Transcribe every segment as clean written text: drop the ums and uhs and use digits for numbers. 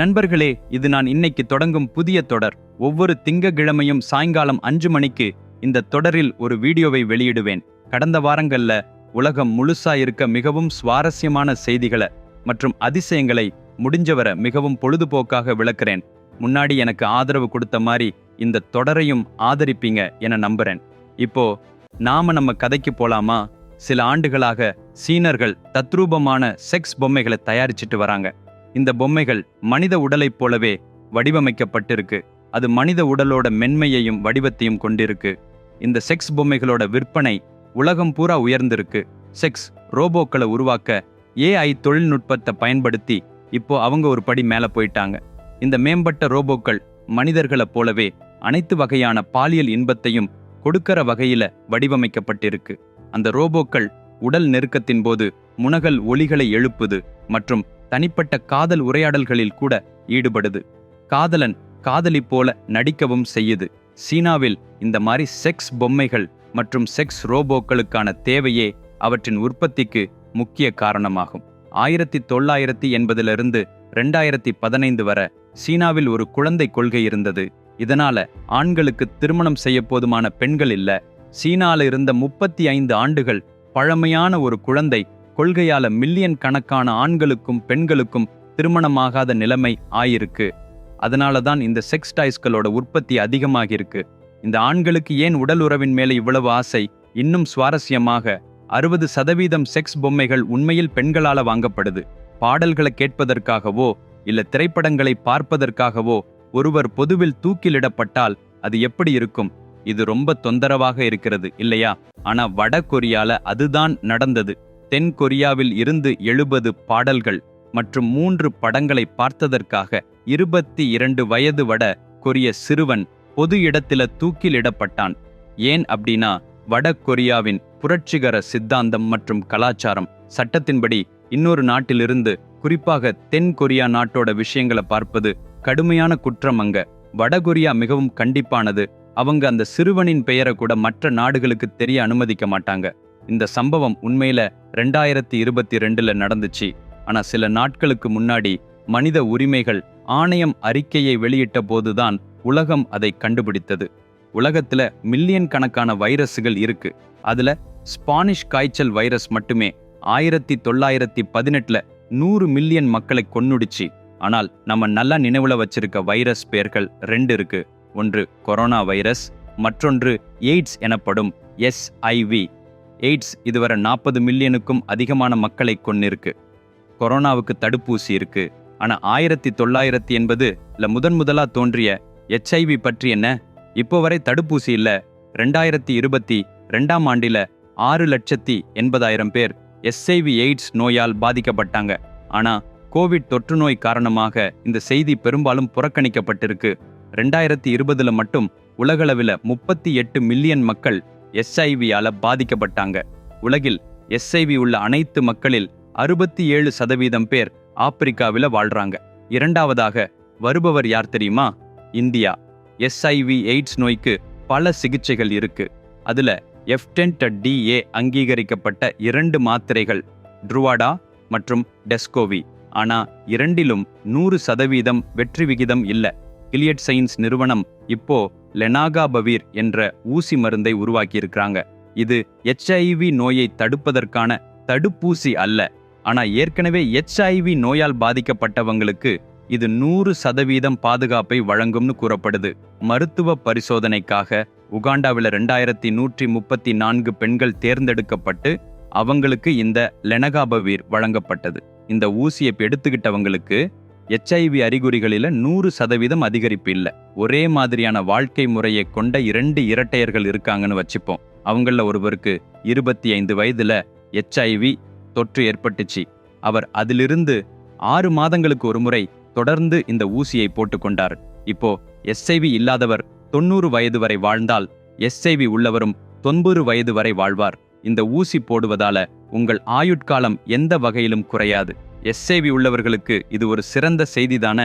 நண்பர்களே, இது நான் இன்னைக்கு தொடங்கும் புதிய தொடர். ஒவ்வொரு திங்கட்கிழமையும் சாயங்காலம் 5 மணிக்கு இந்த தொடரில் ஒரு வீடியோவை வெளியிடுவேன். கடந்த வாரங்கள்ல உலகம் முழுசா இருக்க மிகவும் சுவாரஸ்யமான செய்திகளை மற்றும் அதிசயங்களை முடிஞ்சவரை மிகவும் பொழுதுபோக்காக விளக்குறேன். முன்னாடி எனக்கு ஆதரவு கொடுத்த மாதிரி இந்த தொடரையும் ஆதரிப்பீங்க என நம்புறேன். இப்போ நம்ம கதைக்கு போலாமா? சில ஆண்டுகளாக சீனர்கள் தத்ரூபமான செக்ஸ் பொம்மைகளை தயாரிச்சிட்டு வராங்க. இந்த பொம்மைகள் மனித உடலைப் போலவே வடிவமைக்கப்பட்டிருக்கு. அது மனித உடலோட மென்மையையும் வடிவத்தையும் கொண்டிருக்கு. இந்த செக்ஸ் பொம்மைகளோட விற்பனை உலகம் பூரா உயர்ந்திருக்கு. செக்ஸ் ரோபோக்களை உருவாக்க AI தொழில்நுட்பத்தை பயன்படுத்தி இப்போ அவங்க ஒரு படி மேல போயிட்டாங்க. இந்த மேம்பட்ட ரோபோக்கள் மனிதர்களைப் போலவே அனைத்து வகையான பாலியல் இன்பத்தையும் கொடுக்கிற வகையில வடிவமைக்கப்பட்டிருக்கு. அந்த ரோபோக்கள் உடல் நெருக்கத்தின் போது முனகல் ஒலிகளை எழுப்புது மற்றும் தனிப்பட்ட காதல் உரையாடல்களில் கூட ஈடுபடுது. காதலன் காதலி போல நடிக்கவும் செய்யுது. சீனாவில் இந்த மாதிரி செக்ஸ் பொம்மைகள் மற்றும் செக்ஸ் ரோபோக்களுக்கான தேவையே அவற்றின் உற்பத்திக்கு முக்கிய காரணமாகும். 1980 2015 வரை சீனாவில் ஒரு குழந்தை கொள்கை இருந்தது. இதனால ஆண்களுக்கு திருமணம் செய்ய போதுமான பெண்கள் இல்ல. சீனால இருந்த 35 ஆண்டுகள் பழமையான ஒரு குழந்தை கொள்கையால மில்லியன் கணக்கான ஆண்களுக்கும் பெண்களுக்கும் திருமணமாகாத நிலைமை ஆயிருக்கு. அதனாலதான் இந்த செக்ஸ் டாய்ஸ்களோட உற்பத்தி அதிகமாகிருக்கு. இந்த ஆண்களுக்கு ஏன் உடல் உறவின் மேல இவ்வளவு ஆசை? இன்னும் சுவாரஸ்யமாக 60% செக்ஸ் பொம்மைகள் உண்மையில் பெண்களால வாங்கப்படுது. பாடல்களை கேட்பதற்காகவோ இல்ல திரைப்படங்களை பார்ப்பதற்காகவோ ஒருவர் பொதுவில் தூக்கிலிடப்பட்டால் அது எப்படி இருக்கும்? இது ரொம்ப தொந்தரவாக இருக்கிறது இல்லையா? ஆனா வட கொரியால அதுதான் நடந்தது. தென் கொரியாவில் இருந்து 70 பாடல்கள் மற்றும் 3 படங்களை பார்த்ததற்காக 22 வயது வட கொரிய சிறுவன் பொது இடத்தில தூக்கிலிடப்பட்டான். ஏன் அப்படின்னா வட கொரியாவின் புரட்சிகர சித்தாந்தம் மற்றும் கலாச்சாரம் சட்டத்தின்படி இன்னொரு நாட்டிலிருந்து, குறிப்பாக தென் கொரியா நாட்டோட விஷயங்களை பார்ப்பது கடுமையான குற்றம். அங்க வடகொரியா மிகவும் கண்டிப்பானது. அவங்க அந்த சிறுவனின் பெயரை கூட மற்ற நாடுகளுக்கு தெரிய அனுமதிக்க மாட்டாங்க. இந்த சம்பவம் உண்மையில 2022 நடந்துச்சு. ஆனா சில நாட்களுக்கு முன்னாடி மனித உரிமைகள் ஆணையம் அறிக்கையை வெளியிட்ட போதுதான் உலகம் அதை கண்டுபிடித்தது. உலகத்துல மில்லியன் கணக்கான வைரஸ்கள் இருக்கு. அதுல ஸ்பானிஷ் காய்ச்சல் வைரஸ் மட்டுமே 1918 100 மில்லியன் மக்களை கொன்னுடுச்சு. ஆனால் நம்ம நல்லா நினைவுல வச்சிருக்க வைரஸ் பெயர்கள் 2 இருக்கு. ஒன்று கொரோனா வைரஸ், மற்றொன்று எய்ட்ஸ் எனப்படும் SIV. எய்ட்ஸ் இதுவரை 40 மில்லியனுக்கும் அதிகமான மக்களை கொன்னிருக்கு. கொரோனாவுக்கு தடுப்பூசி இருக்கு. ஆனா 1980 முதலா தோன்றிய HIV பற்றி என்ன? இப்போ வரை தடுப்பூசி இல்ல. 2022 ஆண்டில 6,80,000 பேர் SIV எய்ட்ஸ் நோயால் பாதிக்கப்பட்டாங்க. ஆனா கோவிட் தொற்று நோய் காரணமாக இந்த செய்தி பெரும்பாலும் புறக்கணிக்கப்பட்டிருக்கு. 2020 மட்டும் உலகளவில் 38 மில்லியன் மக்கள் SIV-யால பாதிக்கப்பட்டாங்க. உலகில் SIV உள்ள அனைத்து மக்களில் 67% பேர் ஆப்பிரிக்காவில் வாழ்றாங்க. இரண்டாவதாக வருபவர் யார் தெரியுமா? இந்தியா. SIV எய்ட்ஸ் நோய்க்கு பல சிகிச்சைகள் இருக்கு. அதுல F10-DA அங்கீகரிக்கப்பட்ட 2 மாத்திரைகள் ட்ருவாடா மற்றும் டெஸ்கோவி. ஆனா இரண்டிலும் 100% வெற்றி விகிதம் இல்ல. கிலியட் சயின்ஸ் நிறுவனம் இப்போ லெனாகாபவீர் என்ற ஊசி மருந்தை உருவாக்கியிருக்கிறாங்க. இது HIV நோயை தடுப்பதற்கான தடுப்பூசி அல்ல. ஆனா ஏற்கனவே HIV நோயால் பாதிக்கப்பட்டவங்களுக்கு இது 100% பாதுகாப்பை வழங்கும்னு கூறப்படுது. மருத்துவ பரிசோதனைக்காக உகாண்டாவில் 2134 பெண்கள் தேர்ந்தெடுக்கப்பட்டு அவங்களுக்கு இந்த லெனகாபவீர் வழங்கப்பட்டது. இந்த ஊசியை எடுத்துக்கிட்டவங்களுக்கு HIV அறிகுறிகளில 100% அதிகரிப்பு இல்லை. ஒரே மாதிரியான வாழ்க்கை முறையை கொண்ட 2 இரட்டையர்கள் இருக்காங்கன்னு வச்சுப்போம். அவங்கள ஒருவருக்கு 25 வயதுல HIV தொற்று ஏற்பட்டுச்சு. அவர் அதிலிருந்து 6 மாதங்களுக்கு ஒரு முறை தொடர்ந்து இந்த ஊசியை போட்டுக்கொண்டார். இப்போ SIV இல்லாதவர் 90 வயது வரை வாழ்ந்தால் SIV உள்ளவரும் 90 வயது வரை வாழ்வார். இந்த ஊசி போடுவதால உங்கள் ஆயுட்காலம் எந்த வகையிலும் குறையாது. SIV உள்ளவர்களுக்கு இது ஒரு சிறந்த செய்திதான?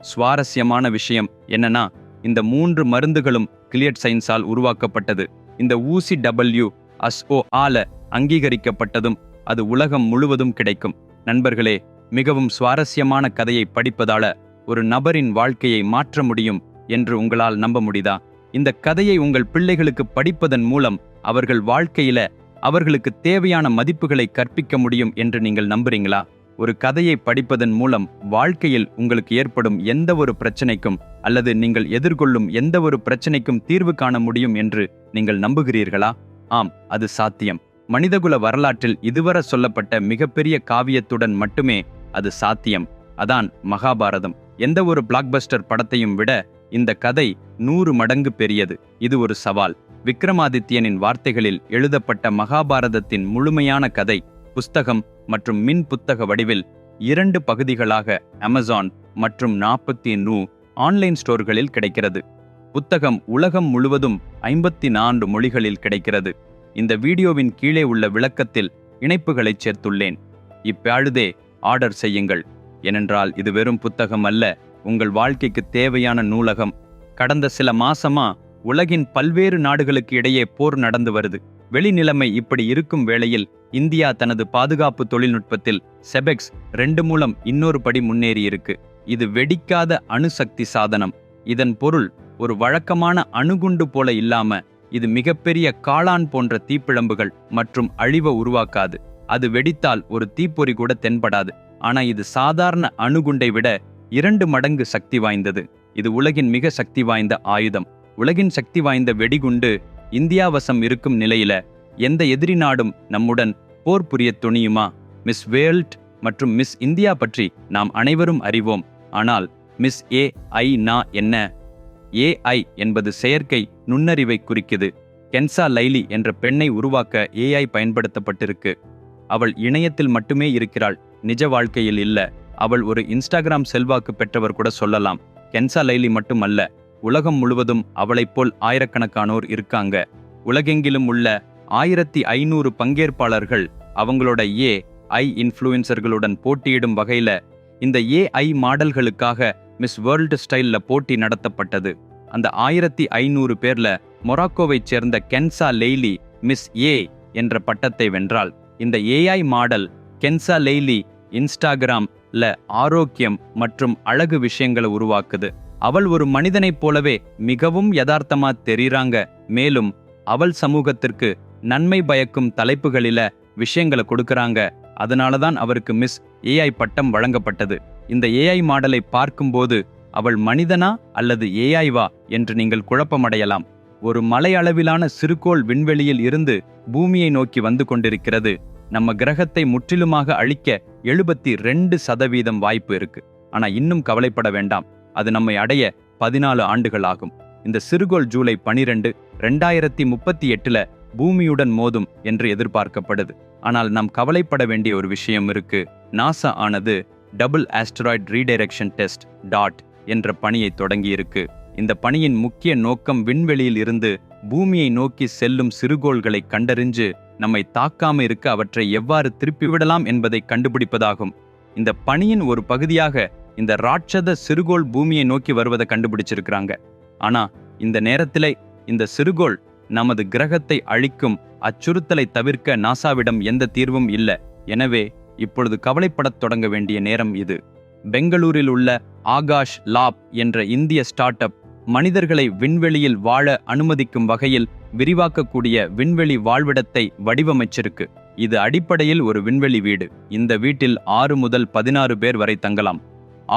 சுவாரஸ்யமான விஷயம் என்னன்னா, இந்த 3 மருந்துகளும் கிலியட் சயின்ஸால் உருவாக்கப்பட்டது. இந்த ஊசி WHO-ஆல அங்கீகரிக்கப்பட்டதும் அது உலகம் முழுவதும் கிடைக்கும். நண்பர்களே, மிகவும் சுவாரஸ்யமான கதையை படிப்பதால ஒரு நபரின் வாழ்க்கையை மாற்ற முடியும் என்று உங்களால் நம்ப முடியுதா? இந்த கதையை உங்கள் பிள்ளைகளுக்கு படிப்பதன் மூலம் அவர்கள் வாழ்க்கையில அவர்களுக்கு தேவையான மதிப்புகளை கற்பிக்க முடியும் என்று நீங்கள் நம்புறீங்களா? ஒரு கதையை படிப்பதன் மூலம் வாழ்க்கையில் உங்களுக்கு ஏற்படும் எந்த ஒரு பிரச்சனைக்கும் அல்லது நீங்கள் எதிர்கொள்ளும் எந்த ஒரு பிரச்சனைக்கும் தீர்வு காண முடியும் என்று நீங்கள் நம்புகிறீர்களா? ஆம், அது சாத்தியம். மனிதகுல வரலாற்றில் இதுவரை சொல்லப்பட்ட மிகப்பெரிய காவியத்துடன் மட்டுமே அது சாத்தியம். அதான் மகாபாரதம். எந்த ஒரு பிளாக்பஸ்டர் படத்தையும் விட இந்த கதை 100 மடங்கு பெரியது. இது ஒரு சவால். விக்ரமாதித்யனின் வார்த்தைகளில் எழுதப்பட்ட மகாபாரதத்தின் முழுமையான கதை புஸ்தகம் மற்றும் மின் புத்தக வடிவில் 2 பகுதிகளாக அமேசான் மற்றும் 40 ஆன்லைன் ஸ்டோர்களில் கிடைக்கிறது. புத்தகம் உலகம் முழுவதும் 54 மொழிகளில் கிடைக்கிறது. இந்த வீடியோவின் கீழே உள்ள விளக்கத்தில் இணைப்புகளை சேர்த்துள்ளேன். இப்பொழுதே ஆர்டர் செய்யுங்கள். ஏனென்றால் இது வெறும் புத்தகம் அல்ல, உங்கள் வாழ்க்கைக்கு தேவையான நூலகம். கடந்த சில மாசமா உலகின் பல்வேறு நாடுகளுக்கு இடையே போர் நடந்து வருது. வெளிநிலைமை இப்படி இருக்கும் வேளையில் இந்தியா தனது பாதுகாப்பு தொழில்நுட்பத்தில் செபெக்ஸ் 2 மூலம் இன்னொரு படி முன்னேறி இருக்கு. இது வெடிக்காத அணுசக்தி சாதனம். இதன் பொருள் ஒரு வழக்கமான அணுகுண்டு போல இல்லாம இது மிகப்பெரிய காளான் போன்ற தீப்பிழம்புகள் மற்றும் அழிவை உருவாக்காது. அது வெடித்தால் ஒரு தீப்பொறி கூட தென்படாது. ஆனா இது சாதாரண அணுகுண்டை விட 2 மடங்கு சக்தி வாய்ந்தது. இது உலகின் மிக சக்தி வாய்ந்த ஆயுதம். உலகின் சக்தி வாய்ந்த வெடிகுண்டு இந்தியா வசம் இருக்கும் நிலையில எந்த எதிரி நாடும் நம்முடன் போர் புரிய துணியுமா? மிஸ் வேர்ல்ட் மற்றும் மிஸ் இந்தியா பற்றி நாம் அனைவரும் அறிவோம். ஆனால் மிஸ் ஏஐ என்ன? ஏஐ என்பது செயற்கை நுண்ணறிவை குறிக்குது. கென்சா லைலி என்ற பெண்ணை உருவாக்க ஏஐ பயன்படுத்தப்பட்டிருக்கு. அவள் இணையத்தில் மட்டுமே இருக்கிறாள், நிஜ வாழ்க்கையில் இல்ல. அவள் ஒரு இன்ஸ்டாகிராம் செல்வாக்கு பெற்றவர் கூட சொல்லலாம். கென்சா லைலி மட்டுமல்ல, உலகம் முழுவதும் அவளைப் போல் ஆயிரக்கணக்கானோர் இருக்காங்க. உலகெங்கிலும் உள்ள 1500 பங்கேற்பாளர்கள் அவங்களோட ஏஐ இன்ஃப்ளூயன்சர்களுடன் போட்டியிடும் வகையில இந்த ஏஐ மாடல்களுக்காக மிஸ் வேர்ல்டு ஸ்டைல்ல போட்டி நடத்தப்பட்டது. அந்த 1500 பேர்ல மொராக்கோவைச் சேர்ந்த கென்சா லெய்லி மிஸ் ஏ என்ற பட்டத்தை வென்றாள். இந்த ஏஐ மாடல் கென்சா லெய்லி இன்ஸ்டாகிராம்ல ஆரோக்கியம் மற்றும் அழகு விஷயங்களை உருவாக்குது. அவள் ஒரு மனிதனைப் போலவே மிகவும் யதார்த்தமா தெரியுறாங்க. மேலும் அவள் சமூகத்திற்கு நன்மை பயக்கும் தலைப்புகளில விஷயங்களை கொடுக்கறாங்க. அதனாலதான் அவருக்கு மிஸ் ஏஐ பட்டம் வழங்கப்பட்டது. இந்த ஏஐ மாடலை பார்க்கும்போது அவள் மனிதனா அல்லது ஏஐவா என்று நீங்கள் குழப்பமடையலாம். ஒரு மலை அளவிலான சிறுகோள் விண்வெளியில் இருந்து பூமியை நோக்கி வந்து கொண்டிருக்கிறது. நம்ம கிரகத்தை முற்றிலுமாக அழிக்க 72% வாய்ப்பு இருக்கு. ஆனா இன்னும் கவலைப்பட வேண்டாம், அது நம்மை அடைய 14 ஆண்டுகள் ஆகும். இந்த சிறுகோள் ஜூலை 12, 2038 பூமியுடன் மோதும் என்று எதிர்பார்க்கப்படுது. ஆனால் நாம் கவலைப்பட வேண்டிய ஒரு விஷயம் இருக்கு. நாசா ஆனது டபுள் ஆஸ்டராய்ட் ரீடைரக்ஷன் டெஸ்ட் என்ற பணியை தொடங்கியிருக்கு. இந்த பணியின் முக்கிய நோக்கம் விண்வெளியில் இருந்து பூமியை நோக்கி செல்லும் சிறுகோள்களை கண்டறிஞ்சு நம்மை தாக்காம இருக்க அவற்றை எவ்வாறு திருப்பிவிடலாம் என்பதை கண்டுபிடிப்பதாகும். இந்த பணியின் ஒரு பகுதியாக இந்த ராட்சத சிறுகோள் பூமியை நோக்கி வருவதை கண்டுபிடிச்சிருக்கிறாங்க. ஆனா இந்த நேரத்திலே இந்த சிறுகோள் நமது கிரகத்தை அழிக்கும் அச்சுறுத்தலை தவிர்க்க நாசாவிடம் எந்த தீர்வும் இல்லை. எனவே இப்பொழுது கவலைப்படத் தொடங்க வேண்டிய நேரம் இது. பெங்களூரில் உள்ள ஆகாஷ் லாப் என்ற இந்திய ஸ்டார்ட் அப் மனிதர்களை விண்வெளியில் வாழ அனுமதிக்கும் வகையில் விரிவாக்கக்கூடிய விண்வெளி வாழ்விடத்தை வடிவமைச்சிருக்கு. இது அடிப்படையில் ஒரு விண்வெளி வீடு. இந்த வீட்டில் 6 முதல் 16 பேர் வரை தங்கலாம்.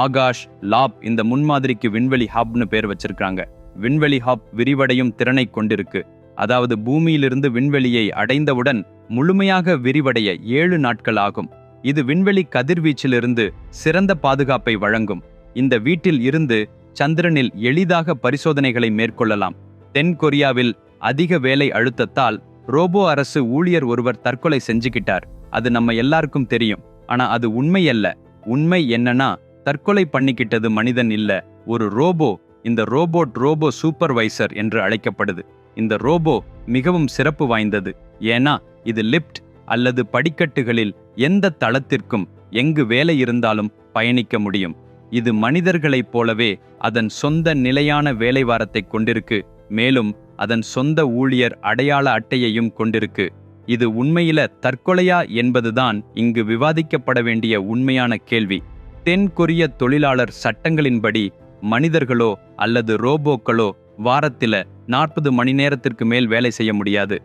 ஆகாஷ் லாப் இந்த முன்மாதிரிக்கு விண்வெளி ஹப்னு பேர் வச்சிருக்காங்க. விண்வெளி ஹப் விரிவடையும் திறனை கொண்டிருக்கு. அதாவது பூமியிலிருந்து விண்வெளியை அடைந்தவுடன் முழுமையாக விரிவடைய 7 நாட்கள் ஆகும். இது விண்வெளி கதிர்வீச்சிலிருந்து சிறந்த பாதுகாப்பை வழங்கும். இந்த வீட்டில் இருந்து சந்திரனில் எளிதாக பரிசோதனைகளை மேற்கொள்ளலாம். தென் கொரியாவில் அதிக வேலை அழுத்தத்தால் ரோபோ அரசு ஊழியர் ஒருவர் தற்கொலை செஞ்சுக்கிட்டார். அது நம்ம எல்லாருக்கும் தெரியும். ஆனா அது உண்மை அல்ல. உண்மை என்னன்னா, தற்கொலை பண்ணிக்கிட்டது மனிதன் இல்ல, ஒரு ரோபோ. இந்த ரோபோ சூப்பர்வைசர் என்று அழைக்கப்படுது. இந்த ரோபோ மிகவும் சிறப்பு வாய்ந்தது. ஏன்னா இது லிப்ட் அல்லது படிக்கட்டுகளில் எந்த தளத்திற்கும் எங்கு வேலை இருந்தாலும் பயணிக்க முடியும். இது மனிதர்களைப் போலவே அதன் சொந்த நிலையான வேலைவாரத்தை கொண்டிருக்கு. மேலும் அதன் சொந்த ஊழியர் அடையாள அட்டையையும் கொண்டிருக்கு. இது உண்மையில தற்கொலையா என்பதுதான் இங்கு விவாதிக்கப்பட வேண்டிய உண்மையான கேள்வி. தென் கொரிய தொழிலாளர் சட்டங்களின்படி மனிதர்களோ அல்லது ரோபோக்களோ வாரத்தில 40 மணி நேரத்திற்கு மேல் வேலை செய்ய முடியாது.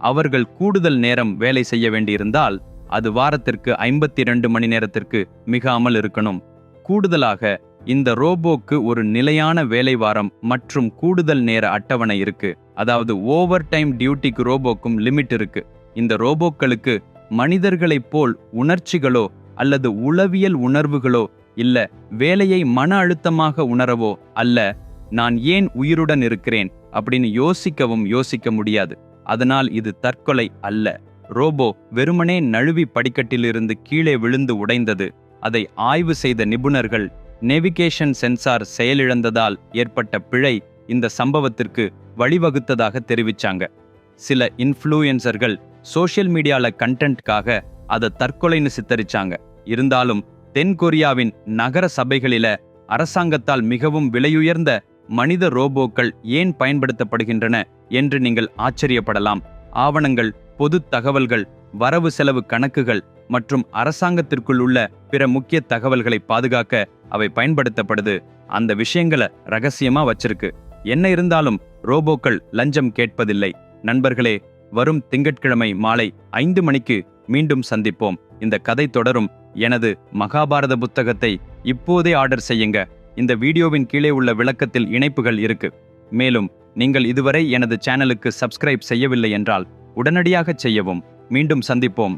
அவர்கள் கூடுதல் நேரம் வேலை செய்ய வேண்டியிருந்தால் அது வாரத்திற்கு 52 மணி நேரத்திற்கு மிகாமல் இருக்கணும். கூடுதலாக இந்த ரோபோக்கு ஒரு நிலையான வேலை வாரம் மற்றும் கூடுதல் நேர அட்டவணை இருக்கு. அதாவது ஓவர் டைம் டியூட்டிக்கு ரோபோக்கும் லிமிட் இருக்கு. இந்த ரோபோக்களுக்கு மனிதர்களைப் போல் உணர்ச்சிகளோ அல்லது உளவியல் உணர்வுகளோ இல்ல வேலையை மன அழுத்தமாக உணரவோ அல்ல நான் ஏன் உயிருடன் இருக்கிறேன் அப்படின்னு யோசிக்க முடியாது. அதனால் இது தற்கொலை அல்ல. ரோபோ வெறுமனே நழுவி படிக்கட்டிலிருந்து கீழே விழுந்து உடைந்தது. அதை ஆய்வு செய்த நிபுணர்கள் நேவிகேஷன் சென்சார் செயலிழந்ததால் ஏற்பட்ட பிழை இந்த சம்பவத்திற்கு வழிவகுத்ததாக தெரிவிச்சாங்க. சில இன்ஃப்ளூயன்சர்கள் சோஷியல் மீடியால கண்டென்ட்காக அதை தற்கொலைன்னு சித்தரிச்சாங்க. இருந்தாலும் தென் கொரியாவின் நகர சபைகளில அரசாங்கத்தால் மிகவும் விலையுயர்ந்த மனித ரோபோக்கள் ஏன் பயன்படுத்தப்படுகின்றன என்று நீங்கள் ஆச்சரியப்படலாம். ஆவணங்கள், பொது தகவல்கள், வரவு செலவு கணக்குகள் மற்றும் அரசாங்கத்திற்குள் உள்ள பிற முக்கிய தகவல்களை பாதுகாக்க அவை பயன்படுத்தப்படுது. அந்த விஷயங்களை ரகசியமா வச்சிருக்கு. என்ன இருந்தாலும் ரோபோக்கள் லஞ்சம் கேட்பதில்லை. நண்பர்களே, வரும் திங்கட்கிழமை மாலை 5 மணிக்கு மீண்டும் சந்திப்போம். இந்த கதை தொடரும். எனது மகாபாரத புத்தகத்தை இப்போதே ஆர்டர் செய்யுங்க. இந்த வீடியோவின் கீழே உள்ள விளக்கத்தில் இணைப்புகள் இருக்கு. மேலும் நீங்கள் இதுவரை எனது சேனலுக்கு சப்ஸ்கிரைப் செய்யவில்லை என்றால் உடனடியாக செய்யவும். மீண்டும் சந்திப்போம்.